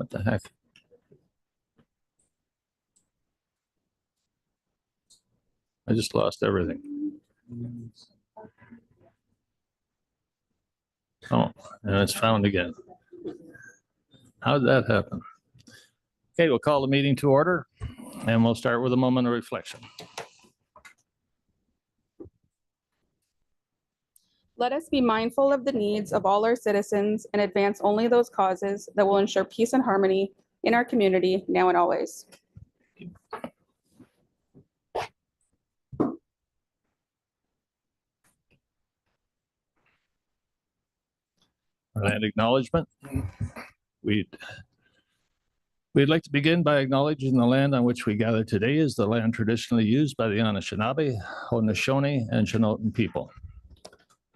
What the heck? I just lost everything. Oh, and it's found again. How did that happen? Okay, we'll call the meeting to order and we'll start with a moment of reflection. Let us be mindful of the needs of all our citizens and advance only those causes that will ensure peace and harmony in our community now and always. Land acknowledgement. We'd like to begin by acknowledging the land on which we gather today is the land traditionally used by the Anishinaabe, Haudenosaunee, and Chinootan people.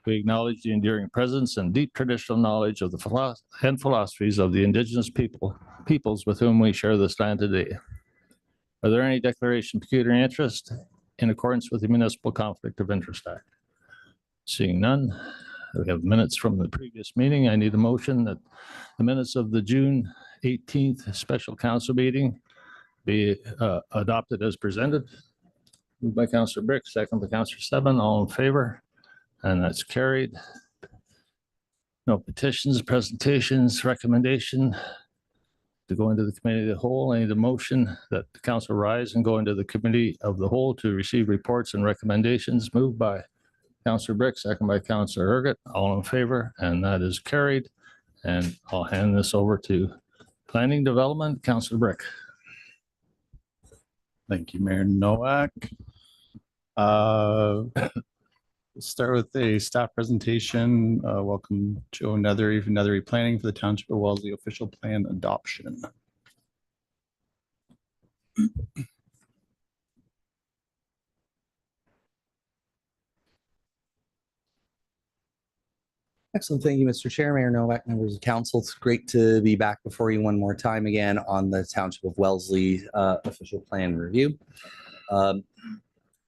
We acknowledge the enduring presence and deep traditional knowledge of the philosophies of the indigenous peoples with whom we share this land today. Are there any declaration of pecuniary interest in accordance with the Municipal Conflict of Interest Act? Seeing none, we have minutes from the previous meeting. I need a motion that the minutes of the June 18th special council meeting be adopted as presented. Moved by Councillor Brick, second by Councillor Seven, all in favor, and that's carried. No petitions, presentations, recommendation to go into the committee of the whole. I need a motion that the council rise and go into the committee of the whole to receive reports and recommendations. Moved by Councillor Brick, second by Councillor Urquhart, all in favor, and that is carried. And I'll hand this over to Planning Development, Councillor Brick. Thank you, Mayor Nowak. Start with a staff presentation. Welcome Joe Nethery from Nethery Planning for the Township of Wellesley official plan adoption. Excellent. Thank you, Mr. Chair, Mayor Nowak, members of council. It's great to be back before you one more time again on the Township of Wellesley official plan review.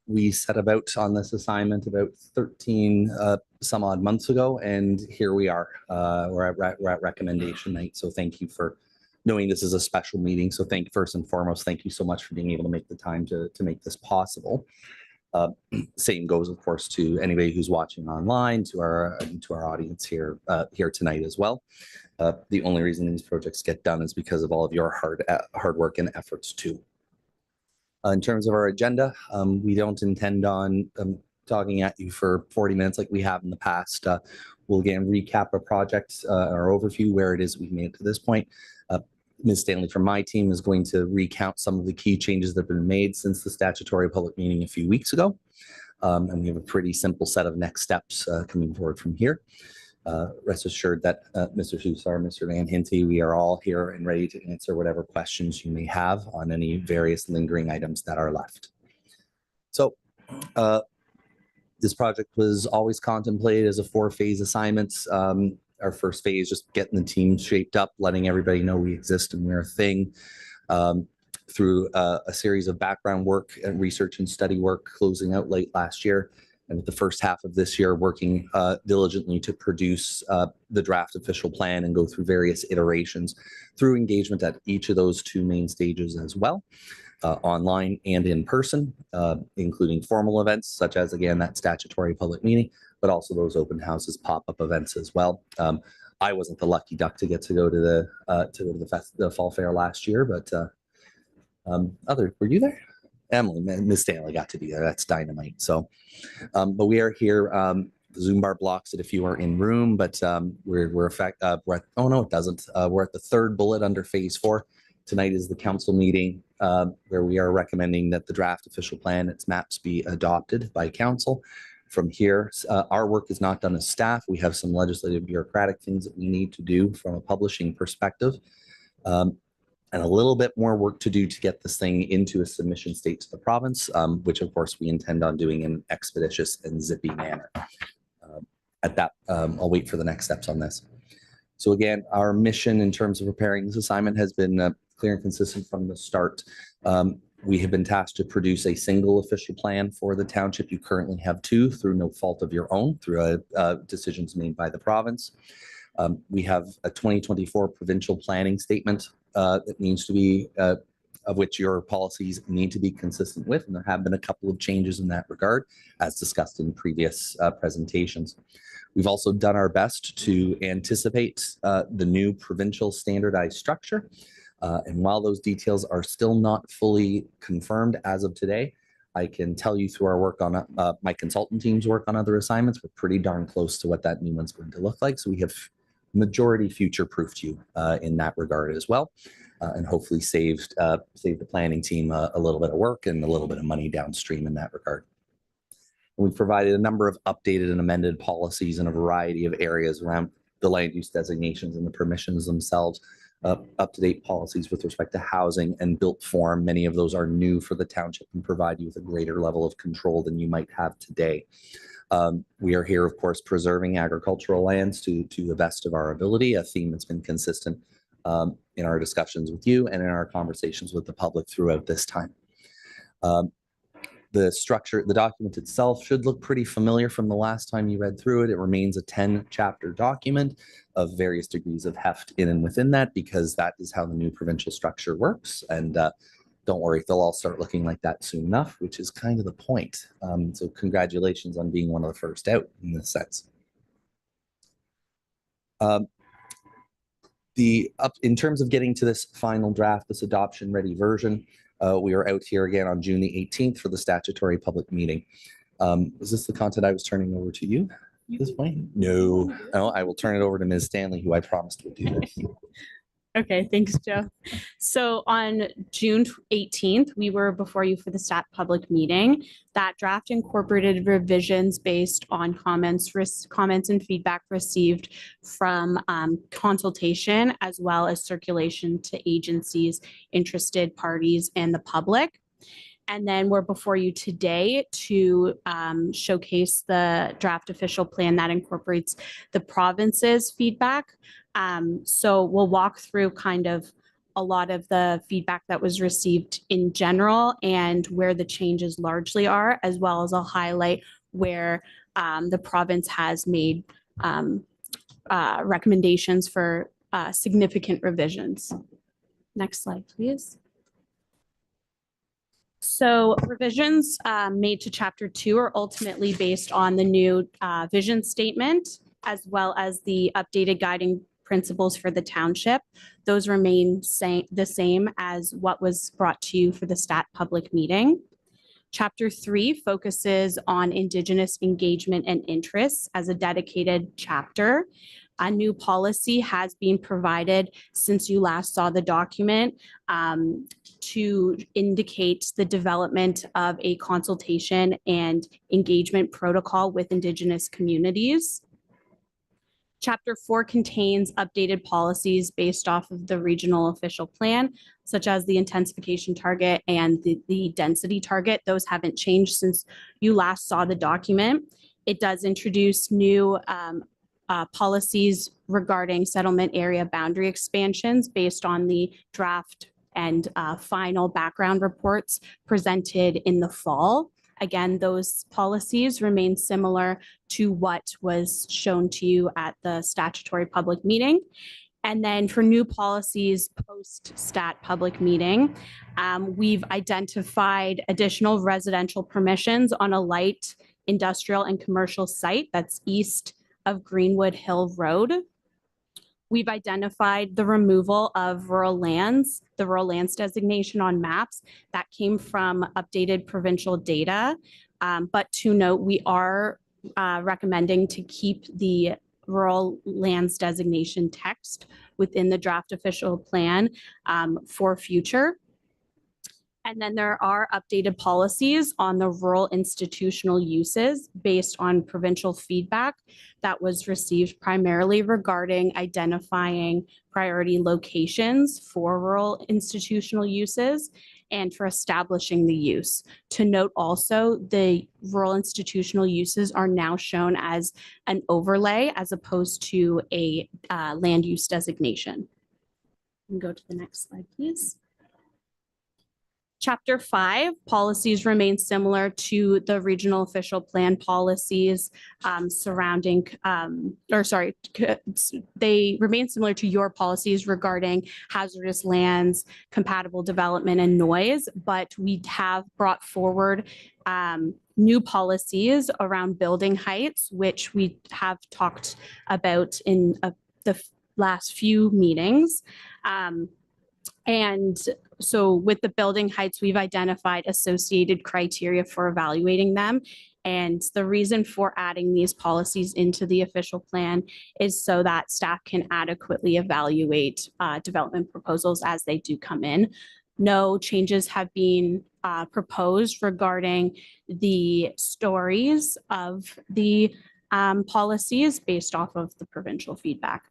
We set about on this assignment about 13 some odd months ago, and here we are. We're at recommendation night. So thank you for knowing this is a special meeting. So first and foremost, thank you so much for being able to make the time to make this possible. Same goes, of course, to anybody who's watching online, to our audience here tonight as well. The only reason these projects get done is because of all of your hard work and efforts too. In terms of our agenda, we don't intend on talking at you for 40 minutes like we have in the past. We'll again recap a project, our overview, where it is we've made to this point. Ms. Stanley from my team is going to recount some of the key changes that have been made since the statutory public meeting a few weeks ago. And we have a pretty simple set of next steps coming forward from here. Rest assured that Mr. Hussar, Mr. Van Hinty, we are all here and ready to answer whatever questions you may have on any various lingering items that are left. So this project was always contemplated as a 4-phase assignment. Our first phase, just getting the team shaped up, letting everybody know we exist and we're a thing. Through a series of background work and research and study work closing out late last year. And with the first half of this year working diligently to produce the draft official plan and go through various iterations through engagement at each of those 2 main stages as well, online and in person, including formal events such as, again, that statutory public meeting, but also those open houses, pop-up events as well. I wasn't the lucky duck to get to go to the fall fair last year, but were you there? Emily, Ms. Stanley got to be there. That's dynamite. So, but we are here. The Zoom bar blocks it if you are in room, but we're at, oh no, it doesn't. We're at the 3rd bullet under phase 4. Tonight is the council meeting where we are recommending that the draft official plan, its maps, be adopted by council. From here, our work is not done as staff. We have some legislative bureaucratic things that we need to do from a publishing perspective. And a little bit more work to do to get this thing into a submission state to the province, which of course we intend on doing in an expeditious and zippy manner. At that, I'll wait for the next steps on this. So again, our mission in terms of preparing this assignment has been clear and consistent from the start. We have been tasked to produce a single official plan for the township. You currently have 2 through no fault of your own, through decisions made by the province. We have a 2024 provincial planning statement that needs to be, of which your policies need to be consistent with. And there have been a couple of changes in that regard, as discussed in previous presentations. We've also done our best to anticipate the new provincial standardized structure. And while those details are still not fully confirmed as of today, I can tell you through our work on my consultant team's work on other assignments, we're pretty darn close to what that new one's going to look like. So we have majority future-proofed you in that regard as well, and hopefully saved the planning team a little bit of work and a little bit of money downstream in that regard. We've provided a number of updated and amended policies in a variety of areas around the land use designations and the permissions themselves, up-to-date policies with respect to housing and built form. Many of those are new for the township and provide you with a greater level of control than you might have today. We are here, of course, preserving agricultural lands to the best of our ability, a theme that's been consistent in our discussions with you and in our conversations with the public throughout this time. The structure, the document itself should look pretty familiar from the last time you read through it. It remains a 10-chapter document of various degrees of heft in and within that, because that is how the new provincial structure works. And don't worry, they'll all start looking like that soon enough, which is kind of the point. So congratulations on being one of the first out in this sense. In terms of getting to this final draft, this adoption ready version, we are out here again on June the 18th for the statutory public meeting. Is this the content I was turning over to you at this point? No, I will turn it over to Ms. Stanley, who I promised would do this. Okay, thanks, Joe. So on June 18th, we were before you for the STAT public meeting. That draft incorporated revisions based on comments and feedback received from consultation, as well as circulation to agencies, interested parties, and the public. And then we're before you today to showcase the draft official plan that incorporates the province's feedback. So we'll walk through kind of a lot of the feedback that was received in general and where the changes largely are, as well as I'll highlight where the province has made recommendations for significant revisions. Next slide, please. So revisions made to Chapter 2 are ultimately based on the new vision statement, as well as the updated guiding principles for the township. Those remain the same as what was brought to you for the STAT public meeting. Chapter 3 focuses on Indigenous engagement and interests as a dedicated chapter. A new policy has been provided since you last saw the document to indicate the development of a consultation and engagement protocol with Indigenous communities. Chapter 4 contains updated policies based off of the regional official plan, such as the intensification target and the density target. Those haven't changed since you last saw the document. It does introduce new policies regarding settlement area boundary expansions based on the draft and final background reports presented in the fall. Again, those policies remain similar to what was shown to you at the statutory public meeting. And then for new policies post-STAT public meeting, we've identified additional residential permissions on a light industrial and commercial site that's east of Greenwood Hill Road. We've identified the removal of rural lands, the rural lands designation on maps that came from updated provincial data. But to note, we are recommending to keep the rural lands designation text within the draft official plan for future. And then there are updated policies on the rural institutional uses based on provincial feedback that was received primarily regarding identifying priority locations for rural institutional uses and for establishing the use. To note also, the rural institutional uses are now shown as an overlay as opposed to a land use designation. And go to the next slide, please. Chapter 5, policies remain similar to the regional official plan policies surrounding, they remain similar to your policies regarding hazardous lands, compatible development, and noise, but we have brought forward new policies around building heights, which we have talked about in the last few meetings. And so with the building heights, we've identified associated criteria for evaluating them. And the reason for adding these policies into the official plan is so that staff can adequately evaluate development proposals as they do come in. No changes have been proposed regarding the stories of the policies based off of the provincial feedback.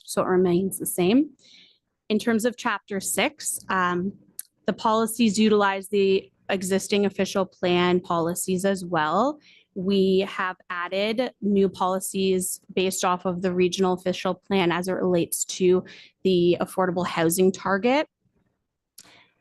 So it remains the same. In terms of Chapter 6, the policies utilize the existing official plan policies as well. We have added new policies based off of the regional official plan as it relates to the affordable housing target.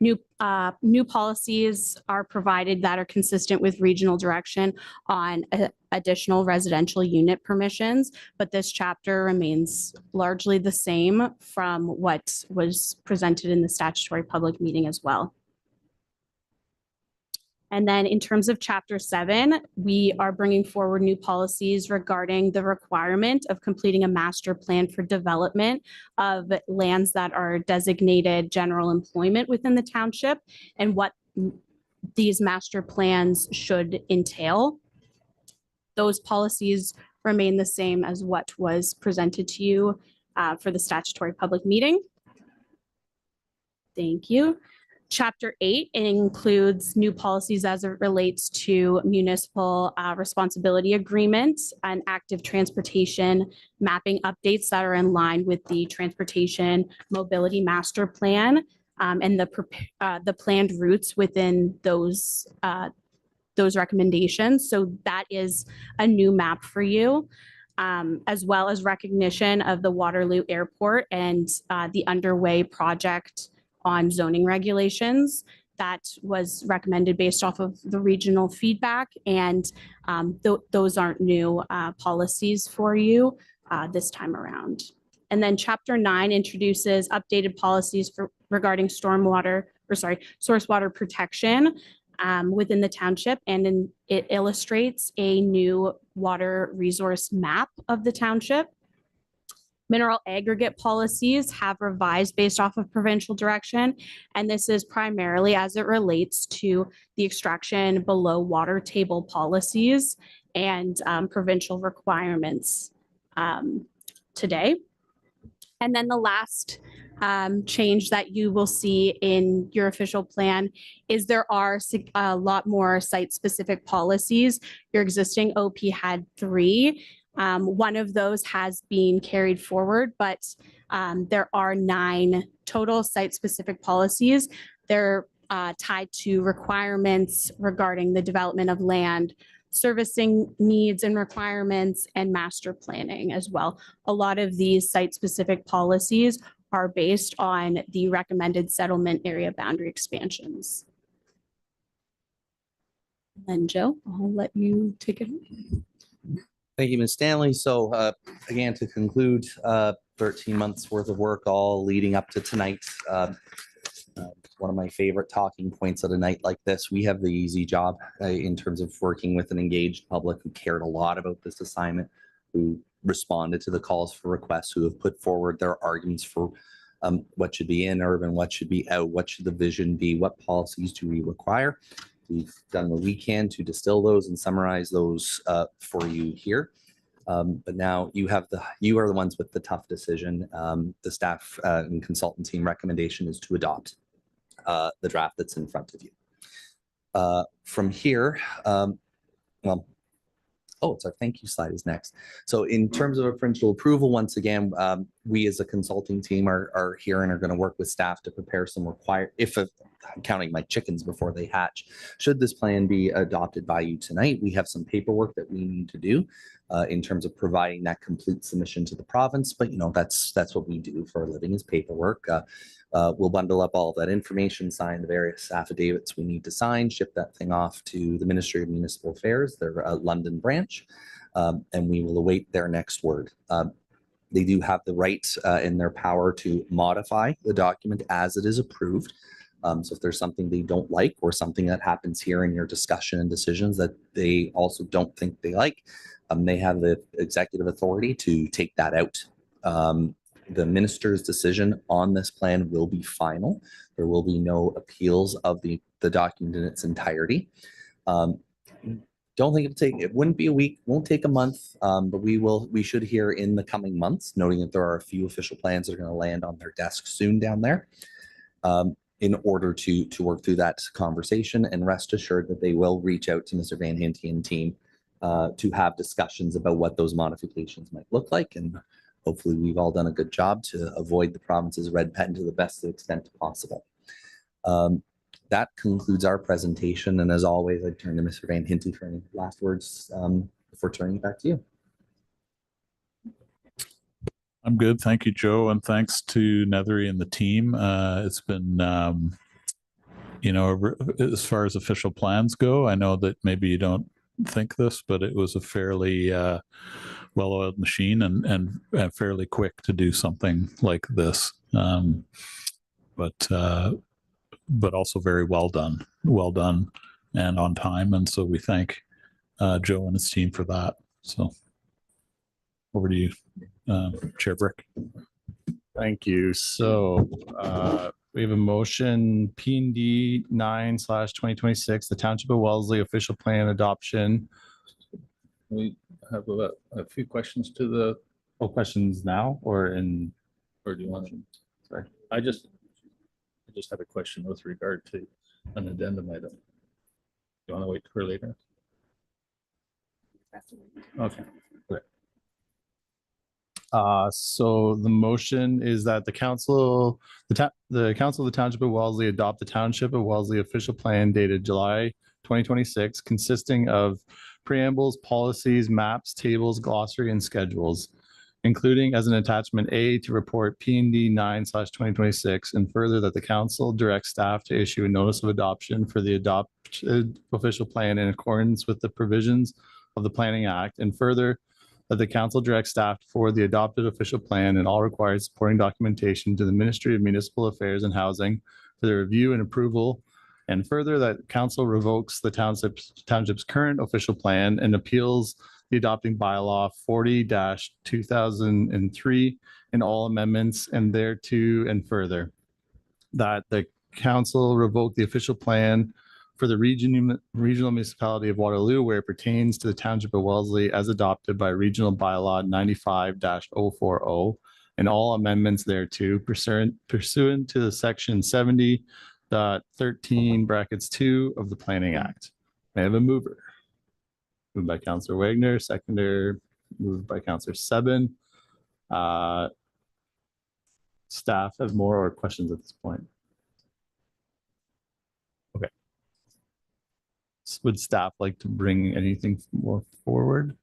New policies are provided that are consistent with regional direction on additional residential unit permissions, but this chapter remains largely the same from what was presented in the statutory public meeting as well. And then in terms of Chapter 7, we are bringing forward new policies regarding the requirement of completing a master plan for development of lands that are designated general employment within the township and what these master plans should entail. Those policies remain the same as what was presented to you for the statutory public meeting. Thank you. Chapter 8 includes new policies as it relates to municipal responsibility agreements and active transportation mapping updates that are in line with the transportation mobility master plan and the planned routes within those recommendations. So that is a new map for you. As well as recognition of the Waterloo Airport and the underway project on zoning regulations that was recommended based off of the regional feedback. And those aren't new policies for you this time around. And then Chapter 9 introduces updated policies regarding source water protection within the township. And it illustrates a new water resource map of the township. Mineral aggregate policies have revised based off of provincial direction, and this is primarily as it relates to the extraction below water table policies and provincial requirements today. And then the last change that you will see in your official plan is there are a lot more site-specific policies. Your existing OP had 3. One of those has been carried forward, but there are 9 total site-specific policies. They're tied to requirements regarding the development of land, servicing needs and requirements, and master planning as well. A lot of these site-specific policies are based on the recommended settlement area boundary expansions. And Joe, I'll let you take it. Thank you, Ms. Stanley. So again, to conclude, 13 months worth of work all leading up to tonight. One of my favorite talking points at a night like this, we have the easy job in terms of working with an engaged public who cared a lot about this assignment, who responded to the calls for requests, who have put forward their arguments for what should be in urban, what should be out, what should the vision be, what policies do we require. We've done what we can to distill those and summarize those for you here. But now you are the ones with the tough decision. The staff and consultant team recommendation is to adopt the draft that's in front of you. From here, it's our thank you slide is next. So in terms of a provincial approval, once again, we as a consulting team are here and are going to work with staff to prepare some if counting my chickens before they hatch. Should this plan be adopted by you tonight, we have some paperwork that we need to do in terms of providing that complete submission to the province. But, you know, that's what we do for a living is paperwork. We'll bundle up all of that information, sign the various affidavits we need to sign, ship that thing off to the Ministry of Municipal Affairs, their London branch, and we will await their next word. They do have the right in their power to modify the document as it is approved. So if there's something they don't like or something that happens here in your discussion and decisions that they also don't think they like, they have the executive authority to take that out. The minister's decision on this plan will be final. There will be no appeals of the document in its entirety. Don't think it wouldn't be a week, won't take a month, but we should hear in the coming months, noting that there are a few official plans that are going to land on their desk soon down there in order to work through that conversation. And rest assured that they will reach out to Mr. Van Hinty and team to have discussions about what those modifications might look like. And hopefully we've all done a good job to avoid the province's red pen to the best extent possible. That concludes our presentation. And as always, I turn to Mr. Van Hinty for any last words before turning it back to you. I'm good. Thank you, Joe. And thanks to Nethery and the team. It's been, you know, as far as official plans go, I know that maybe you don't think this, but it was a fairly well-oiled machine and fairly quick to do something like this. But also very well done and on time. And so we thank Joe and his team for that. So over to you, Chair Brick. Thank you. So we have a motion P&D 9/2026, the Township of Wellesley official plan adoption. We have a few questions to the, Questions now or or do you want to? Sorry. I just have a question with regard to an addendum item. You want to wait for later? Okay. So the motion is that the council of the Township of Wellesley adopt the Township of Wellesley official plan dated July 2026, consisting of preambles, policies, maps, tables, glossary, and schedules, including as an attachment A to report P&D 9/2026, and further that the council directs staff to issue a notice of adoption for the adopted official plan in accordance with the provisions of the Planning Act, and further that the council directs staff to forward the adopted official plan and all required supporting documentation to the Ministry of Municipal Affairs and Housing for the review and approval, and further that council revokes the township's current official plan and appeals the adopting bylaw 40-2003 and all amendments and thereto, and further that the council revoke the official plan for the regional municipality of Waterloo where it pertains to the Township of Wellesley as adopted by regional bylaw 95-040 and all amendments thereto pursuant to the section 70.13(2) of the Planning Act. May I have a mover? Moved by Councillor Wagner, seconder, moved by Councillor Seven. Staff have more or questions at this point? Okay. Would staff like to bring anything more forward?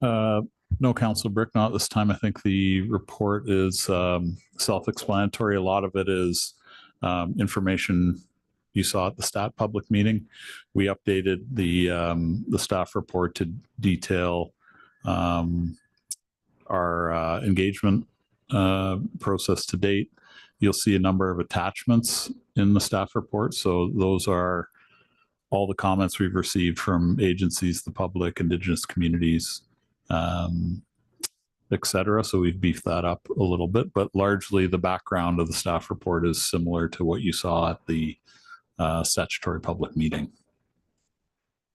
No, Councillor Brick, not this time. I think the report is self-explanatory. A lot of it is information you saw at the STAT public meeting. We updated the staff report to detail our engagement process to date. You'll see a number of attachments in the staff report. So those are all the comments we've received from agencies, the public, Indigenous communities, etc. So we've beefed that up a little bit, but largely the background of the staff report is similar to what you saw at the statutory public meeting.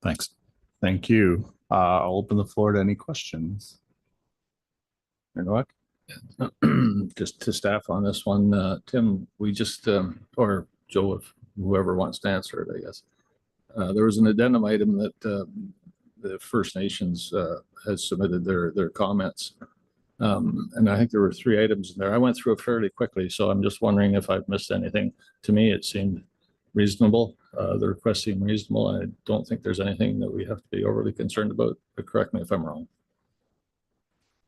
Thanks. Thank you. I'll open the floor to any questions. Just to staff on this one, Tim, we just, or Joe, if whoever wants to answer it, I guess. There was an addendum item that the First Nations has submitted their comments And I think there were 3 items in there. I went through it fairly quickly, so I'm just wondering if I've missed anything. To me, it seemed reasonable. The request seemed reasonable. I don't think there's anything that we have to be overly concerned about, but correct me if I'm wrong.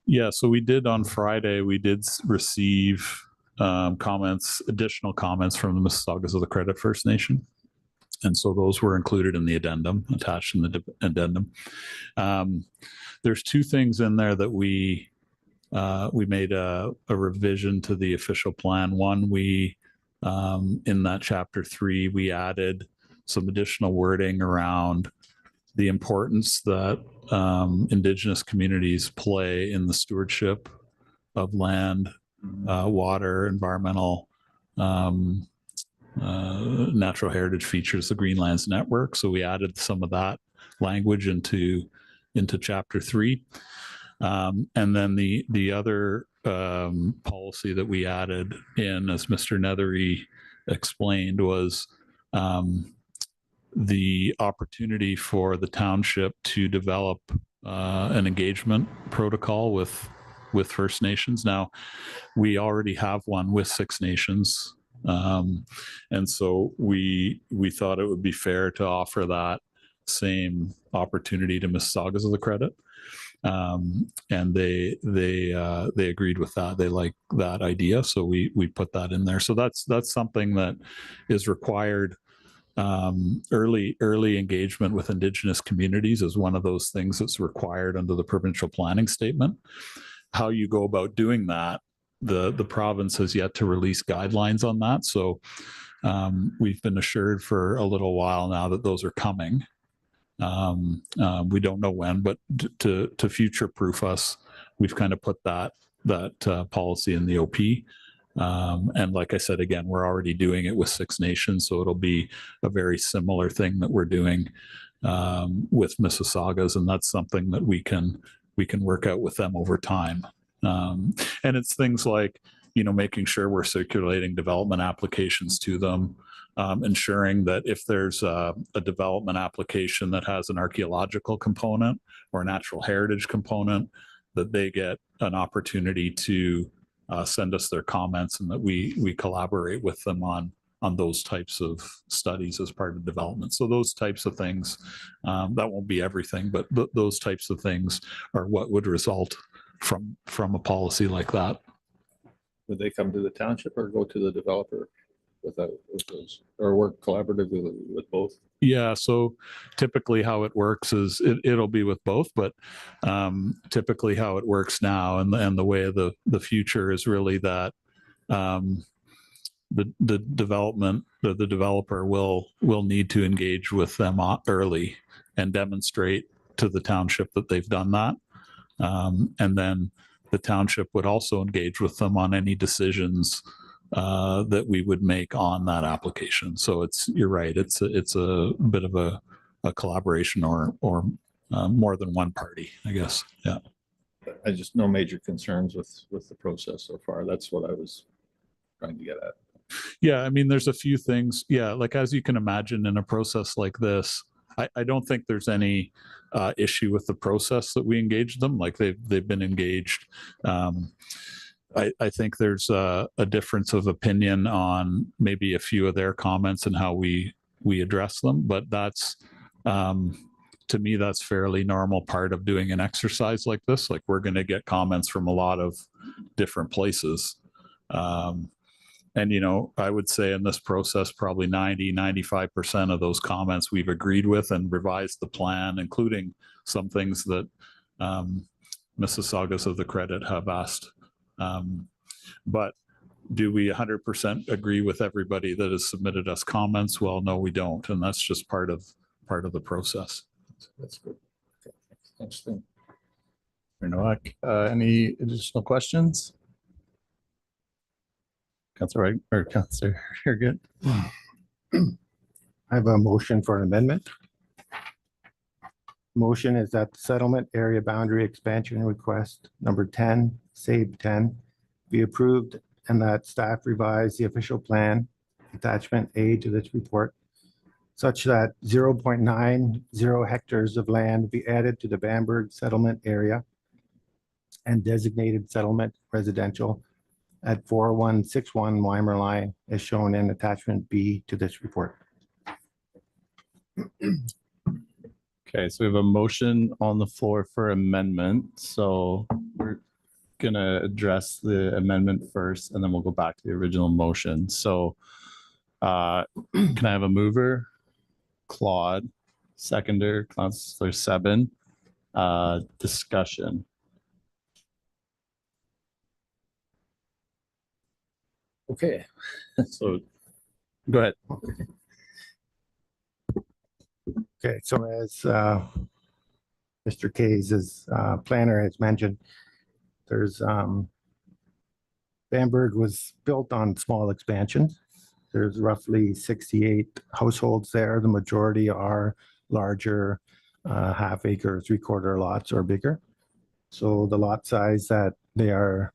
Yeah, so we did on Friday, we did receive additional comments from the Mississaugas of the Credit First Nation. And so those were included in the addendum, attached in the addendum. There's 2 things in there that we made a revision to the official plan. One, we in that chapter 3, we added some additional wording around the importance that Indigenous communities play in the stewardship of land, water, environmental, natural heritage features, the Greenlands Network. So we added some of that language into chapter 3. And then the other policy that we added in, as Mr. Nethery explained, was the opportunity for the township to develop an engagement protocol with First Nations. Now, we already have one with 6 Nations. And so we thought it would be fair to offer that same opportunity to Mississaugas of the Credit. And they agreed with that. They like that idea. So we put that in there. So that's something that is required. Early engagement with Indigenous communities is one of those things that's required under the provincial planning statement. How you go about doing that, the province has yet to release guidelines on that. So we've been assured for a little while now that those are coming. We don't know when, but to future-proof us, we've kind of put that policy in the OP. And like I said, again, we're already doing it with 6 Nations, so it'll be a very similar thing that we're doing with Mississaugas, and that's something that we can work out with them over time. And it's things like, making sure we're circulating development applications to them, ensuring that if there's a development application that has an archaeological component or a natural heritage component, that they get an opportunity to send us their comments, and that we collaborate with them on those types of studies as part of development. So those types of things, that won't be everything, but those types of things are what would result from a policy like that. Would they come to the township or go to the developer with those, or work collaboratively with both? Yeah, so typically how it works is it'll be with both, but typically how it works now and the way of the future is really that the developer will need to engage with them early and demonstrate to the township that they've done that. And then the township would also engage with them on any decisions that we would make on that application. So you're right. It's a bit of a collaboration or more than one party, I guess. Yeah. I just no major concerns with the process so far. That's what I was trying to get at. Yeah. I mean, there's a few things. Yeah. Like, as you can imagine, in a process like this, I don't think there's any issue with the process that we engage them. Like, they've been engaged. I think there's a difference of opinion on maybe a few of their comments and how we address them, but that's to me, that's fairly normal part of doing an exercise like this. Like, we're going to get comments from a lot of different places. And, I would say in this process, probably 95% of those comments we've agreed with and revised the plan, including some things that Mississaugas of the Credit have asked. But do we 100% agree with everybody that has submitted us comments? Well, no, we don't. And that's just part of the process. That's good. Okay. Thanks, Tim. Nowak, any additional questions? Councilor Wright or Councilor, you're good. I have a motion for an amendment. Motion is that the settlement area boundary expansion request number 10, SABE 10, be approved, and that staff revise the official plan, attachment A to this report, such that 0.90 hectares of land be added to the Bamberg settlement area and designated settlement residential at 4161 Weimer Line as shown in attachment B to this report. Okay, so we have a motion on the floor for amendment. So we're gonna address the amendment first, and then we'll go back to the original motion. So can I have a mover? Claude, seconder, Counselor Seven. Discussion. Okay. So go ahead. Okay, so as Mr. Kays, as planner has mentioned, there's Bamberg was built on small expansions. There's roughly 68 households there. The majority are larger, half acre, 3/4 lots or bigger. So the lot size that they are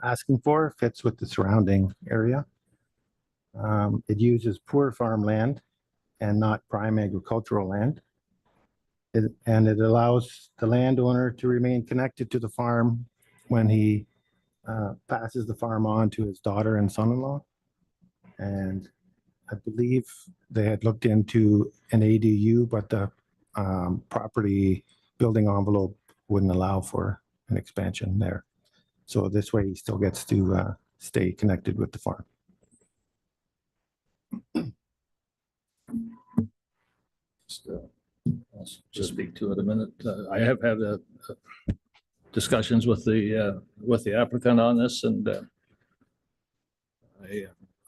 asking for fits with the surrounding area. It uses poor farmland and not prime agricultural land. And it allows the landowner to remain connected to the farm when he passes the farm on to his daughter and son-in-law. And I believe they had looked into an ADU, but the property building envelope wouldn't allow for an expansion there. So this way he still gets to stay connected with the farm. I'll just speak to it a minute. I have had discussions with the applicant on this, and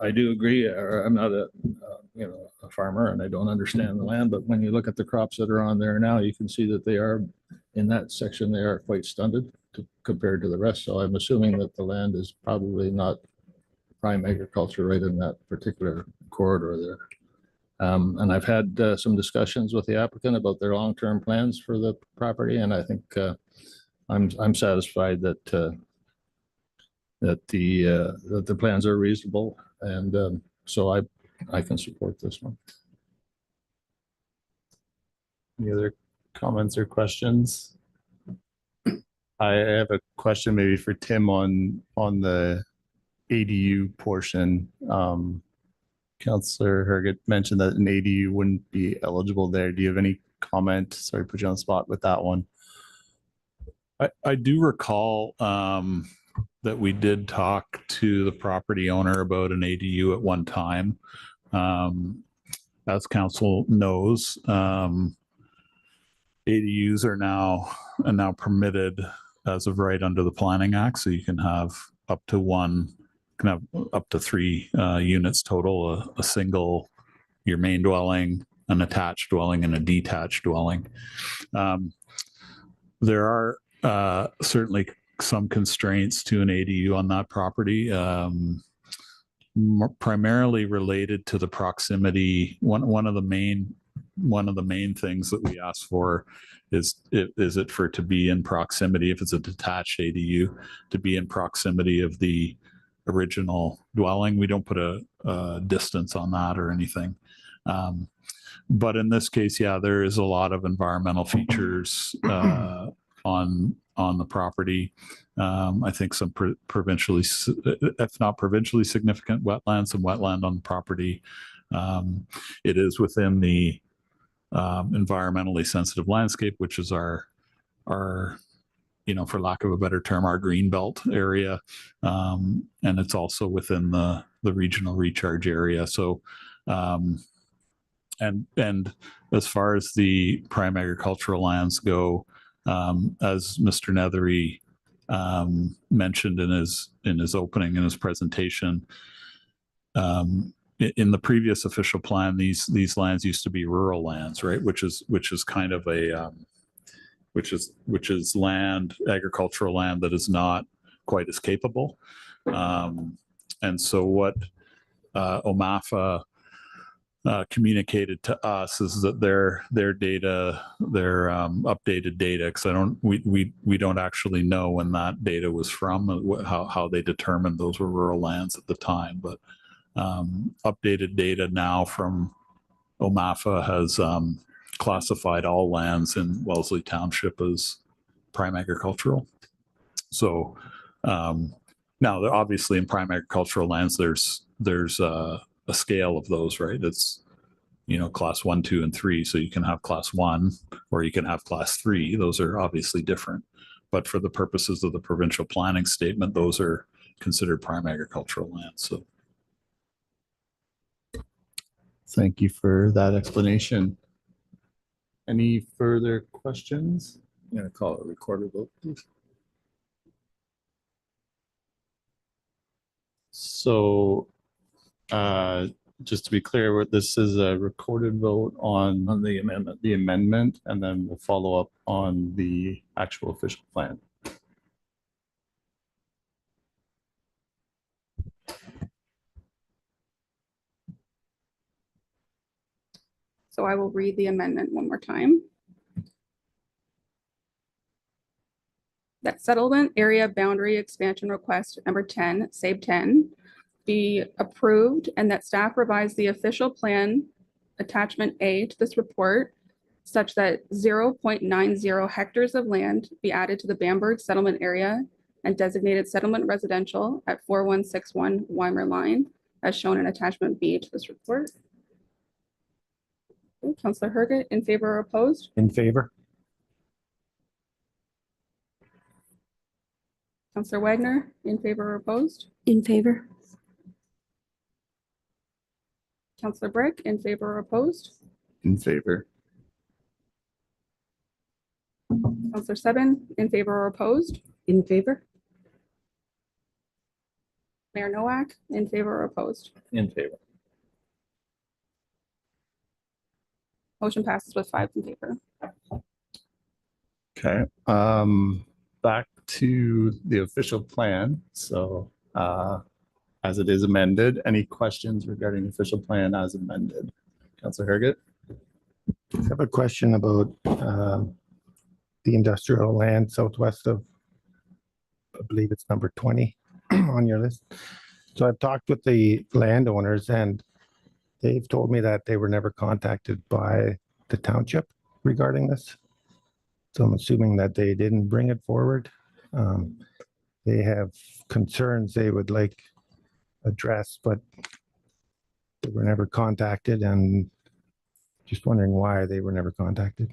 I do agree. I'm not a farmer, and I don't understand the land, but when you look at the crops that are on there now, you can see that they are in that section. They are quite stunted compared to the rest. So I'm assuming that the land is probably not prime agriculture right in that particular corridor there. And I've had some discussions with the applicant about their long-term plans for the property, and I think I'm satisfied that the plans are reasonable, and so I can support this one. Any other comments or questions? I have a question maybe for Tim on the ADU portion. Councillor Herget mentioned that an ADU wouldn't be eligible there. Do you have any comment? Sorry, put you on the spot with that one. I do recall that we did talk to the property owner about an ADU at one time. As council knows, ADUs are now permitted as of right under the Planning Act. So you can have up to three units total, a single, your main dwelling, an attached dwelling, and a detached dwelling. There are certainly some constraints to an ADU on that property, primarily related to the proximity. One of the main things that we ask for is it for it to be in proximity, if it's a detached ADU, to be in proximity of the original dwelling. We don't put a distance on that or anything. But in this case, yeah, there is a lot of environmental features on the property. I think some provincially, if not provincially significant wetlands, some wetland on the property. It is within the environmentally sensitive landscape, which is our for lack of a better term, our green belt area. And it's also within the regional recharge area. So, and as far as the prime agricultural lands go, as Mr. Nethery mentioned in his opening, in his presentation, in the previous official plan, these lands used to be rural lands, right? Which is kind of a which is land, agricultural land that is not quite as capable. And so what OMAFA communicated to us is that their data, their updated data, because we don't actually know when that data was from, how they determined those were rural lands at the time, but updated data now from OMAFA has classified all lands in Wellesley Township as prime agricultural. So now, obviously, in prime agricultural lands, there's a scale of those, right? It's class 1, 2, and 3. So you can have class 1 or you can have class 3. Those are obviously different. But for the purposes of the provincial planning statement, those are considered prime agricultural lands. So Thank you for that explanation. Any further questions? I'm going to call it a recorded vote, please. So just to be clear, this is a recorded vote on On the amendment. the amendment, and then we'll follow up on the actual official plan. So I will read the amendment one more time. That settlement area boundary expansion request number 10, SABE 10, be approved, and that staff revise the official plan attachment A to this report such that 0.90 hectares of land be added to the Bamberg settlement area and designated settlement residential at 4161 Weimer Line, as shown in attachment B to this report. Okay, Councillor Herget, in favor or opposed? In favor? Councillor Wagner, in favor or opposed? In favor? Councillor Brick, in favor or opposed? In favor. Councillor Seven, in favor or opposed? In favor? Mayor Nowak, in favor or opposed? In favor. Motion passes with 5 in favor. Okay, back to the official plan. So as it is amended, any questions regarding the official plan as amended? Councillor Herget? I have a question about the industrial land southwest of, I believe it's number 20 on your list. So I've talked with the landowners and they've told me that they were never contacted by the township regarding this. So I'm assuming that they didn't bring it forward. They have concerns they would like addressed, but they were never contacted, and just wondering why they were never contacted.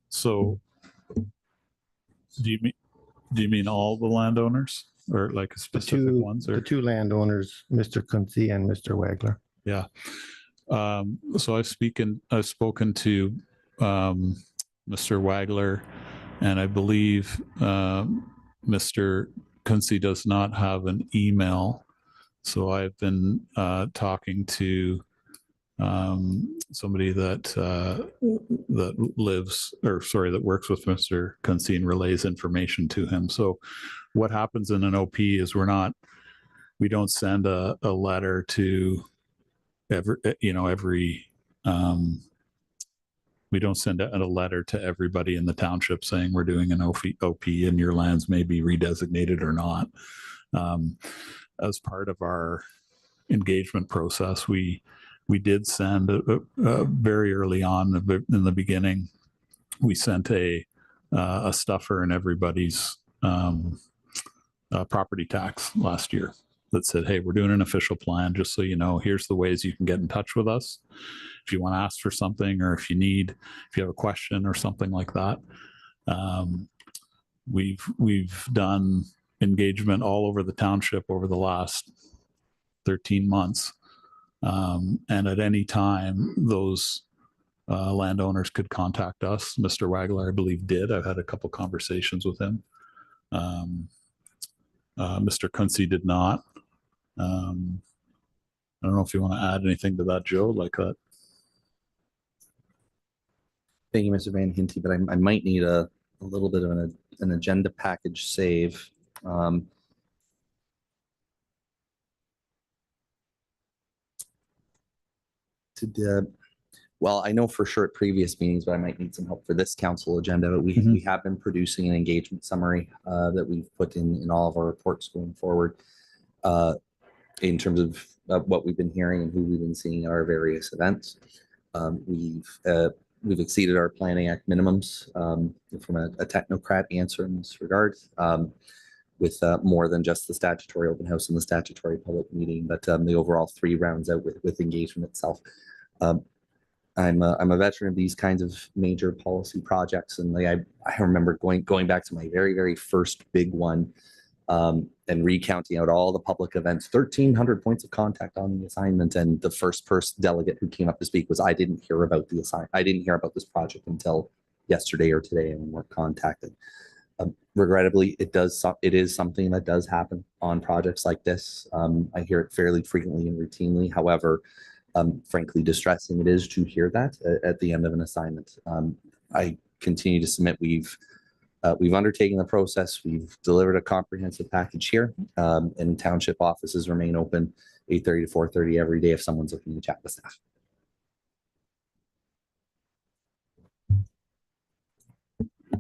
So do you mean all the landowners or like specific ones? Or The two landowners, Mr. Kunze and Mr. Wagler. yeah. So I've spoken to Mr. Wagler, and I believe Mr. Kunze does not have an email. So I've been talking to somebody that works with Mr. Kunze and relays information to him. So what happens in an OP is we don't send a letter to we don't send a letter to everybody in the township saying we're doing an OP and your lands may be redesignated or not. As part of our engagement process, we did send very early on in the beginning, we sent a stuffer in everybody's property tax last year that said, hey, we're doing an official plan, just so you know, here's the ways you can get in touch with us if you want to ask for something, or if you have a question or something like that. We've done engagement all over the township over the last 13 months. And at any time, those landowners could contact us. Mr. Wagler, I believe, did. I've had a couple conversations with him. Mr. Kunze did not. I don't know if you want to add anything to that, Joe, like that. Thank you, Mr. Van Hinty, but I might need a little bit of an agenda package save. Well, I know for sure at previous meetings, but I might need some help for this council agenda. But we have been producing an engagement summary that we've put in all of our reports going forward in terms of what we've been hearing and who we've been seeing at our various events. We've we've exceeded our Planning Act minimums from a technocrat answer in this regard, with more than just the statutory open house and the statutory public meeting, but the overall 3 rounds out with engagement itself. I'm a veteran of these kinds of major policy projects, and like I remember going back to my very first big one, and recounting out all the public events, 1,300 points of contact on the assignment, and the first person delegate who came up to speak was, I didn't hear about this project until yesterday or today, and we weren't contacted. Regrettably, it is something that does happen on projects like this. I hear it fairly frequently and routinely. However, frankly, distressing it is to hear that at the end of an assignment. I continue to submit we've undertaken the process. We've delivered a comprehensive package here, and township offices remain open 8:30 to 4:30 every day if someone's looking to chat with staff.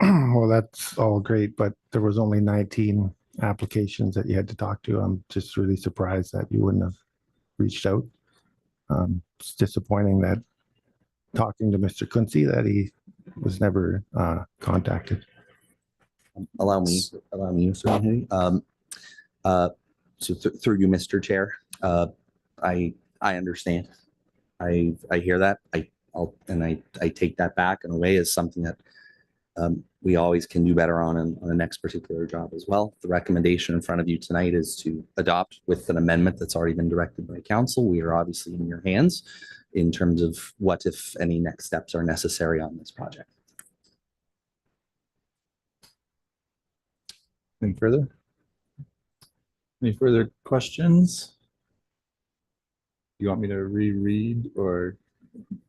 Well, that's all great, but there was only 19 applications that you had to talk to. I'm just really surprised that you wouldn't have reached out. It's disappointing that talking to Mr. Kunze that he was never contacted. Allow me, Mr. Henry. So through you, Mr. Chair, I understand. I hear that. I take that back in a way as something that we always can do better on the next particular job as well. The recommendation in front of you tonight is to adopt with an amendment that's already been directed by council. We are obviously in your hands in terms of what, if any, next steps are necessary on this project. Any further? Any further questions? You want me to reread or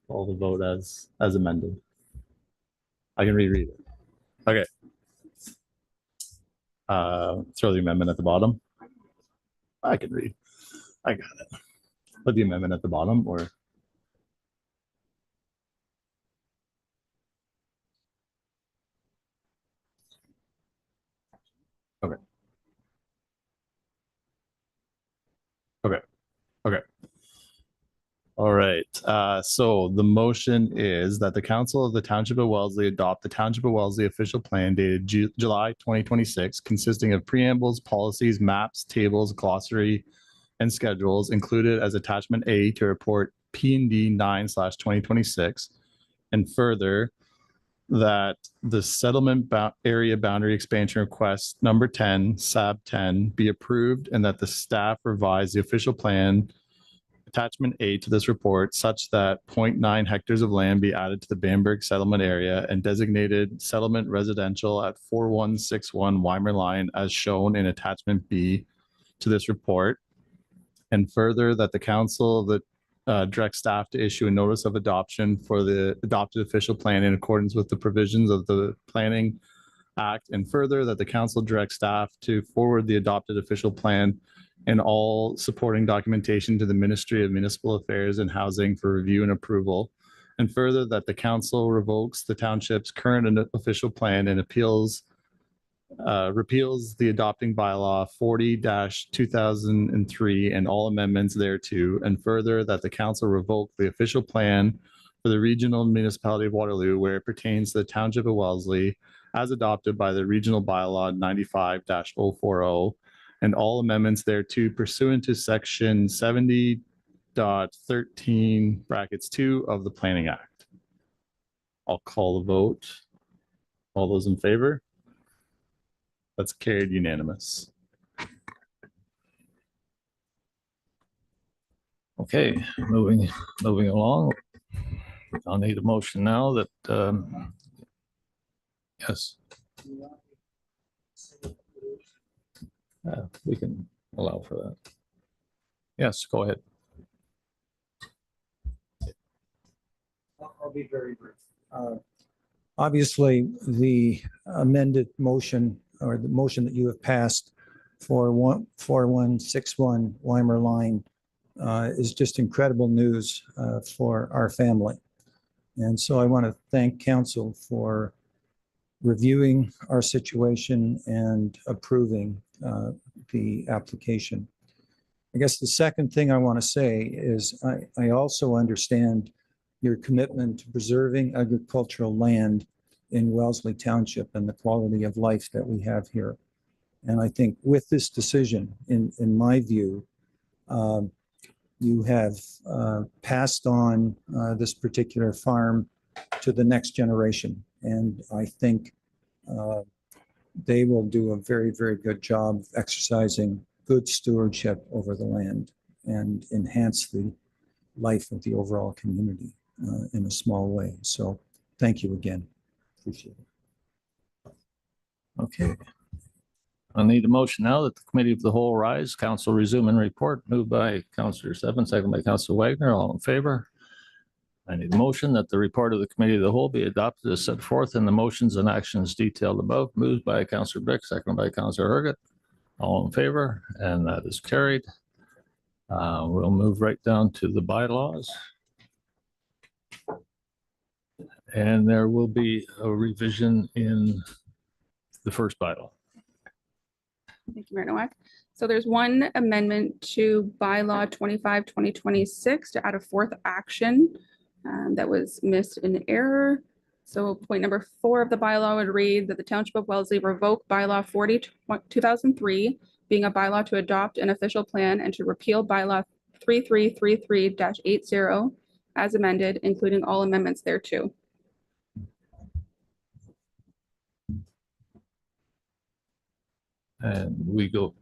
call the vote as amended? I can reread it. Okay. Throw the amendment at the bottom. I can read. I got it. Put the amendment at the bottom, or okay. Okay. Okay. All right. So the motion is that the Council of the Township of Wellesley adopt the Township of Wellesley official plan dated July 2026, consisting of preambles, policies, maps, tables, glossary, and schedules included as attachment A to report P&D 9/2026. And further, that the settlement area boundary expansion request number 10, SAB 10, be approved, and that the staff revise the official plan attachment A to this report such that 0.9 hectares of land be added to the Bamberg settlement area and designated settlement residential at 4161 Weimer Line as shown in attachment B to this report. And further, that the council that direct staff to issue a notice of adoption for the adopted official plan in accordance with the provisions of the Planning Act. And further, that the council direct staff to forward the adopted official plan and all supporting documentation to the Ministry of Municipal Affairs and Housing for review and approval. And further, that the council revokes the township's current official plan and repeals the adopting bylaw 40-2003 and all amendments thereto. And further, that the council revoke the official plan for the regional municipality of Waterloo where it pertains to the township of Wellesley as adopted by the regional bylaw 95-040 and all amendments thereto pursuant to section 70.13(2) of the Planning Act. I'll call the vote. All those in favor? That's carried unanimous. Okay, moving along. I'll need a motion now that, yes. We can allow for that. Yes, go ahead. I'll be very brief. Obviously, the amended motion or the motion that you have passed for 4161 Weimer Line is just incredible news for our family. And so I want to thank council for reviewing our situation and approving the application. I guess the second thing I want to say is I also understand your commitment to preserving agricultural land in Wellesley Township and the quality of life that we have here. And I think with this decision, in my view, you have passed on this particular farm to the next generation. And I think they will do a very, very good job of exercising good stewardship over the land and enhance the life of the overall community in a small way. So thank you again. Appreciate it. Okay. I need a motion now that the committee of the whole rise, council resume and report, moved by Councillor Stebbins, second by Councillor Wagner, all in favor. I need a motion that the report of the committee of the whole be adopted as set forth in the motions and actions detailed above, moved by Councillor Brick, second by Councillor Herget, all in favor, and that is carried. We'll move right down to the bylaws. And there will be a revision in the first bylaw. Thank you, Mayor Nowak. So there's one amendment to bylaw 25/2026 to add a fourth action that was missed in error. So point number 4 of the bylaw would read that the Township of Wellesley revoke bylaw 40/2003, being a bylaw to adopt an official plan and to repeal bylaw 3333-80 as amended, including all amendments thereto. And we go.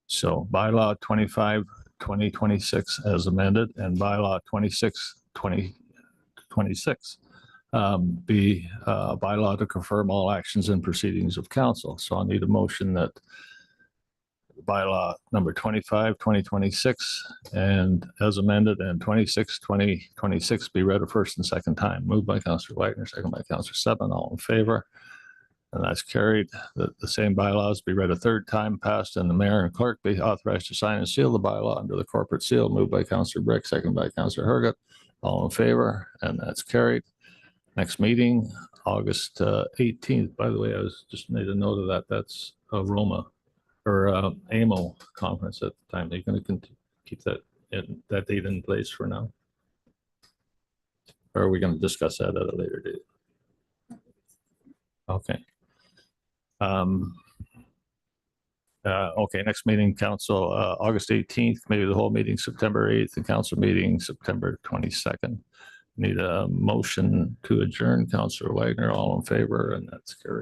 So bylaw 25/2026 as amended and bylaw 26/2026 be bylaw to confirm all actions and proceedings of council. So I'll need a motion that bylaw number 25/2026 and as amended and 26/2026 be read a first and second time. Moved by Councillor Wagner, second by Councillor Stebbins, all in favor. And that's carried. The same bylaws be read a third time, passed, and the mayor and clerk be authorized to sign and seal the bylaw under the corporate seal. Moved by Councillor Brick, second by Councillor Herget, all in favor, and that's carried. Next meeting, August 18th. By the way, I was just made a note of that. That's a Roma or AMO conference at the time. They're going to keep that date in place for now. Or are we going to discuss that at a later date? Okay. Okay, next meeting, council, August 18th, maybe the whole meeting, September 8th, and council meeting, September 22nd. Need a motion to adjourn. Councillor Wagner, all in favor, and that's carried.